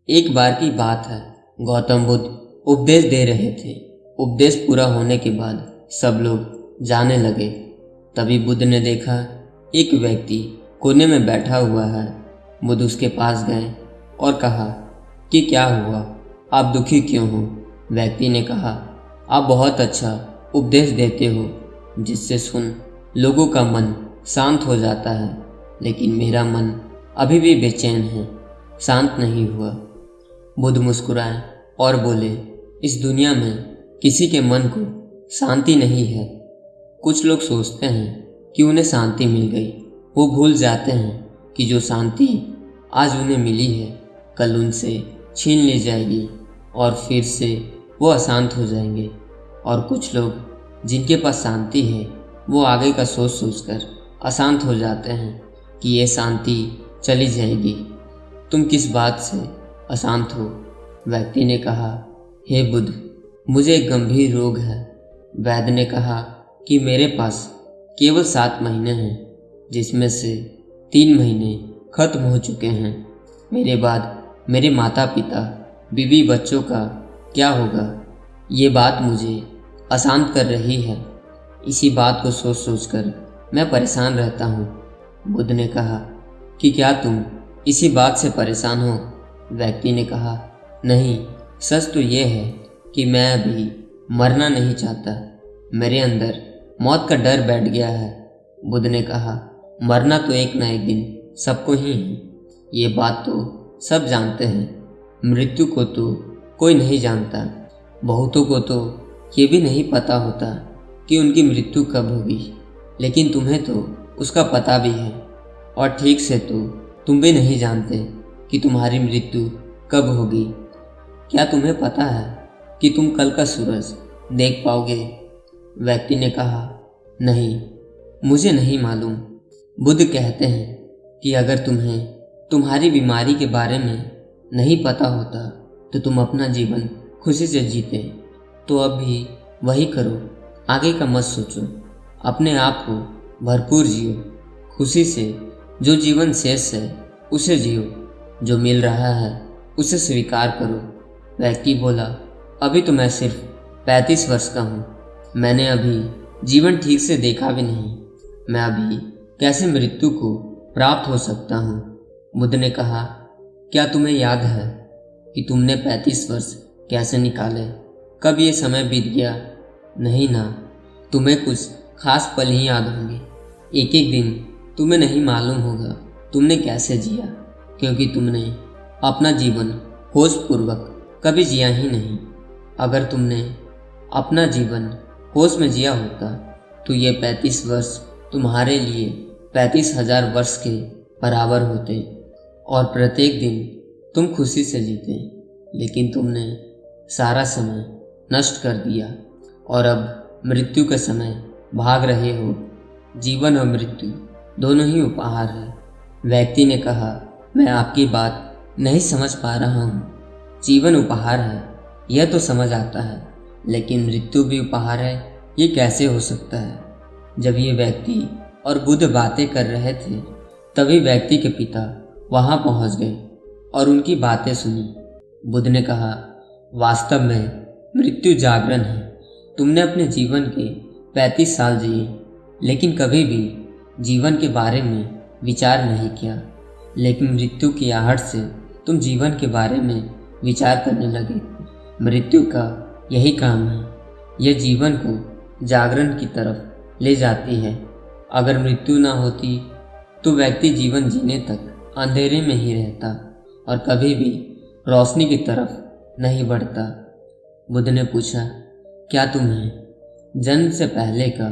एक बार की बात है, गौतम बुद्ध उपदेश दे रहे थे। उपदेश पूरा होने के बाद सब लोग जाने लगे। तभी बुद्ध ने देखा एक व्यक्ति कोने में बैठा हुआ है। बुद्ध उसके पास गए और कहा कि क्या हुआ, आप दुखी क्यों हो? व्यक्ति ने कहा, आप बहुत अच्छा उपदेश देते हो जिससे सुन लोगों का मन शांत हो जाता है, लेकिन मेरा मन अभी भी बेचैन है, शांत नहीं हुआ। बुद्ध मुस्कुराए और बोले, इस दुनिया में किसी के मन को शांति नहीं है। कुछ लोग सोचते हैं कि उन्हें शांति मिल गई। वो भूल जाते हैं कि जो शांति आज उन्हें मिली है कल उनसे छीन ली जाएगी और फिर से वो अशांत हो जाएंगे। और कुछ लोग जिनके पास शांति है वो आगे का सोच सोचकर अशांत हो जाते हैं कि ये शांति चली जाएगी। तुम किस बात से अशांत हो? व्यक्ति ने कहा, हे बुद्ध, मुझे एक गंभीर रोग है। वैद्य ने कहा कि मेरे पास केवल 7 महीने हैं, जिसमें से 3 महीने खत्म हो चुके हैं। मेरे बाद मेरे माता पिता, बीवी, बच्चों का क्या होगा? ये बात मुझे अशांत कर रही है। इसी बात को सोच सोचकर मैं परेशान रहता हूँ। बुद्ध ने कहा कि क्या तुम इसी बात से परेशान हो? व्यक्ति ने कहा, नहीं, सच तो ये है कि मैं अभी मरना नहीं चाहता। मेरे अंदर मौत का डर बैठ गया है। बुद्ध ने कहा, मरना तो एक ना एक दिन सबको ही है। ये बात तो सब जानते हैं। मृत्यु को तो कोई नहीं जानता। बहुतों को तो ये भी नहीं पता होता कि उनकी मृत्यु कब होगी, लेकिन तुम्हें तो उसका पता भी है। और ठीक से तो तुम भी नहीं जानते कि तुम्हारी मृत्यु कब होगी। क्या तुम्हें पता है कि तुम कल का सूरज देख पाओगे? व्यक्ति ने कहा, नहीं, मुझे नहीं मालूम। बुद्ध कहते हैं कि अगर तुम्हें तुम्हारी बीमारी के बारे में नहीं पता होता तो तुम अपना जीवन खुशी से जीते। तो अभी वही करो, आगे का मत सोचो। अपने आप को भरपूर जियो, खुशी से। जो जीवन शेष है उसे जियो, जो मिल रहा है उसे स्वीकार करो। व्यक्ति बोला, अभी तो मैं सिर्फ 35 वर्ष का हूँ। मैंने अभी जीवन ठीक से देखा भी नहीं। मैं अभी कैसे मृत्यु को प्राप्त हो सकता हूँ? बुद्ध ने कहा, क्या तुम्हें याद है कि तुमने 35 वर्ष कैसे निकाले? कब ये समय बीत गया? नहीं ना। तुम्हें कुछ खास पल ही याद होंगे। एक एक दिन तुम्हें नहीं मालूम होगा तुमने कैसे जिया, क्योंकि तुमने अपना जीवन होशपूर्वक कभी जिया ही नहीं। अगर तुमने अपना जीवन होश में जिया होता तो ये 35 वर्ष तुम्हारे लिए 35,000 वर्ष के बराबर होते और प्रत्येक दिन तुम खुशी से जीते। लेकिन तुमने सारा समय नष्ट कर दिया और अब मृत्यु के समय भाग रहे हो। जीवन और मृत्यु दोनों ही उपहार है। व्यक्ति ने कहा, मैं आपकी बात नहीं समझ पा रहा हूँ। जीवन उपहार है यह तो समझ आता है, लेकिन मृत्यु भी उपहार है ये कैसे हो सकता है? जब ये व्यक्ति और बुद्ध बातें कर रहे थे तभी व्यक्ति के पिता वहाँ पहुँच गए और उनकी बातें सुनी। बुद्ध ने कहा, वास्तव में मृत्यु जागरण है। तुमने अपने जीवन के 35 साल जिए, लेकिन कभी भी जीवन के बारे में विचार नहीं किया। लेकिन मृत्यु की आहट से तुम जीवन के बारे में विचार करने लगे। मृत्यु का यही काम है, यह जीवन को जागरण की तरफ ले जाती है। अगर मृत्यु ना होती तो व्यक्ति जीवन जीने तक अंधेरे में ही रहता और कभी भी रोशनी की तरफ नहीं बढ़ता। बुद्ध ने पूछा, क्या तुम्हें जन्म से पहले का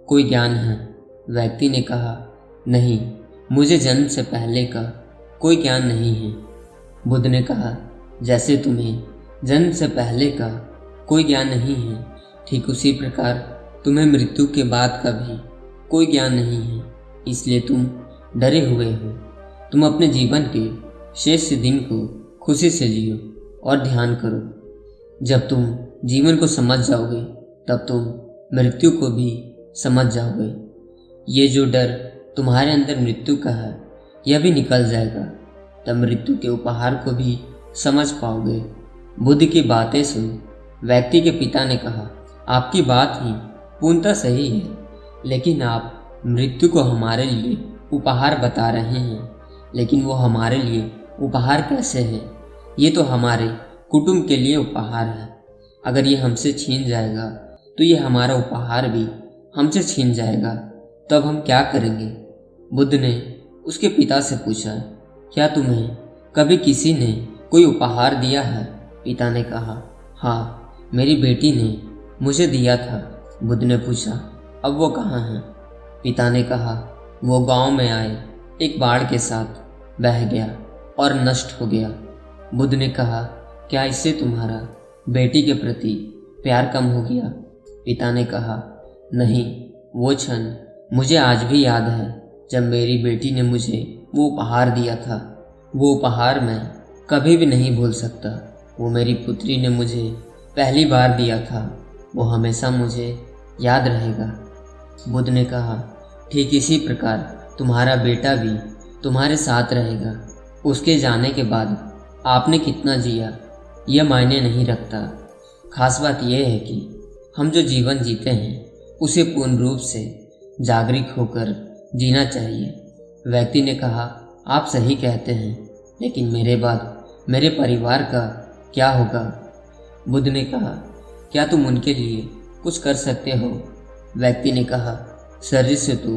कोई ज्ञान है? व्यक्ति ने कहा, नहीं, मुझे जन्म से पहले का कोई ज्ञान नहीं है। बुद्ध ने कहा, जैसे तुम्हें जन्म से पहले का कोई ज्ञान नहीं है, ठीक उसी प्रकार तुम्हें मृत्यु के बाद का भी कोई ज्ञान नहीं है। इसलिए तुम डरे हुए हो। तुम अपने जीवन के शेष दिन को खुशी से जियो और ध्यान करो। जब तुम जीवन को समझ जाओगे तब तुम मृत्यु को भी समझ जाओगे। ये जो डर तुम्हारे अंदर मृत्यु का है यह भी निकल जाएगा। तब मृत्यु के उपहार को भी समझ पाओगे। बुद्ध की बातें सुन व्यक्ति के पिता ने कहा, आपकी बात ही पूर्णतः सही है, लेकिन आप मृत्यु को हमारे लिए उपहार बता रहे हैं। लेकिन वो हमारे लिए उपहार कैसे है? ये तो हमारे कुटुंब के लिए उपहार है। अगर ये हमसे छीन जाएगा तो ये हमारा उपहार भी हमसे छीन जाएगा, तब हम क्या करेंगे? बुद्ध ने उसके पिता से पूछा, क्या तुम्हें कभी किसी ने कोई उपहार दिया है? पिता ने कहा, हाँ, मेरी बेटी ने मुझे दिया था। बुद्ध ने पूछा, अब वो कहाँ है? पिता ने कहा, वो गांव में आए एक बाढ़ के साथ बह गया और नष्ट हो गया। बुद्ध ने कहा, क्या इससे तुम्हारा बेटी के प्रति प्यार कम हो गया? पिता ने कहा, नहीं, वो क्षण मुझे आज भी याद है जब मेरी बेटी ने मुझे वो उपहार दिया था। वो उपहार मैं कभी भी नहीं भूल सकता। वो मेरी पुत्री ने मुझे पहली बार दिया था, वो हमेशा मुझे याद रहेगा। बुद्ध ने कहा, ठीक इसी प्रकार तुम्हारा बेटा भी तुम्हारे साथ रहेगा। उसके जाने के बाद आपने कितना जिया यह मायने नहीं रखता। खास बात यह है कि हम जो जीवन जीते हैं उसे पूर्ण रूप से जागरूक होकर जीना चाहिए। व्यक्ति ने कहा, आप सही कहते हैं, लेकिन मेरे बाद मेरे परिवार का क्या होगा? बुद्ध ने कहा, क्या तुम उनके लिए कुछ कर सकते हो? व्यक्ति ने कहा, शरीर से तो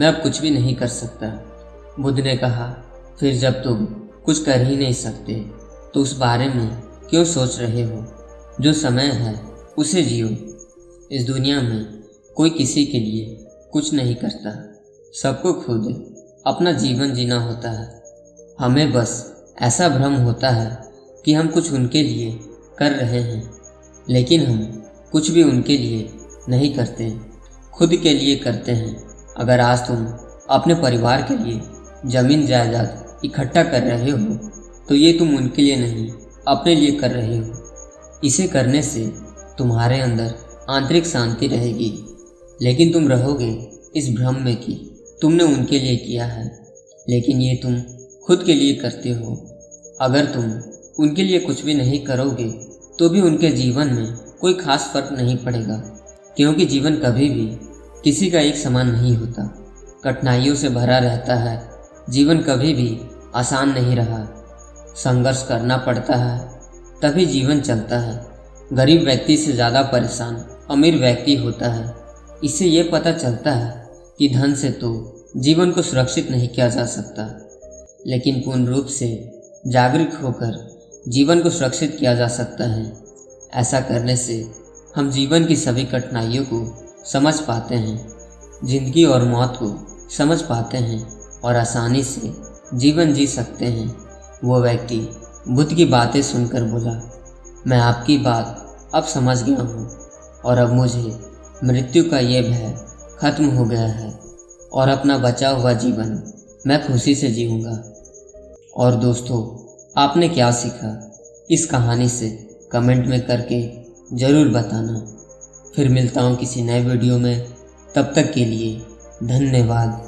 मैं अब कुछ भी नहीं कर सकता। बुद्ध ने कहा, फिर जब तुम कुछ कर ही नहीं सकते तो उस बारे में क्यों सोच रहे हो? जो समय है उसे जियो। इस दुनिया में कोई किसी के लिए कुछ नहीं करता, सबको खुद अपना जीवन जीना होता है। हमें बस ऐसा भ्रम होता है कि हम कुछ उनके लिए कर रहे हैं, लेकिन हम कुछ भी उनके लिए नहीं करते, खुद के लिए करते हैं। अगर आज तुम अपने परिवार के लिए जमीन जायदाद इकट्ठा कर रहे हो तो ये तुम उनके लिए नहीं, अपने लिए कर रहे हो। इसे करने से तुम्हारे अंदर आंतरिक शांति रहेगी, लेकिन तुम रहोगे इस भ्रम में कि तुमने उनके लिए किया है, लेकिन ये तुम खुद के लिए करते हो। अगर तुम उनके लिए कुछ भी नहीं करोगे तो भी उनके जीवन में कोई खास फर्क नहीं पड़ेगा, क्योंकि जीवन कभी भी किसी का एक समान नहीं होता, कठिनाइयों से भरा रहता है। जीवन कभी भी आसान नहीं रहा, संघर्ष करना पड़ता है, तभी जीवन चलता है। गरीब व्यक्ति से ज़्यादा परेशान अमीर व्यक्ति होता है। इससे ये पता चलता है कि धन से तो जीवन को सुरक्षित नहीं किया जा सकता, लेकिन पूर्ण रूप से जागरूक होकर जीवन को सुरक्षित किया जा सकता है। ऐसा करने से हम जीवन की सभी कठिनाइयों को समझ पाते हैं, जिंदगी और मौत को समझ पाते हैं और आसानी से जीवन जी सकते हैं। वो व्यक्ति बुद्ध की बातें सुनकर बोला, मैं आपकी बात अब समझ गया हूँ और अब मुझे मृत्यु का ये भय खत्म हो गया है और अपना बचा हुआ जीवन मैं खुशी से जीऊँगा। और दोस्तों, आपने क्या सीखा इस कहानी से कमेंट में करके ज़रूर बताना। फिर मिलता हूँ किसी नए वीडियो में, तब तक के लिए धन्यवाद।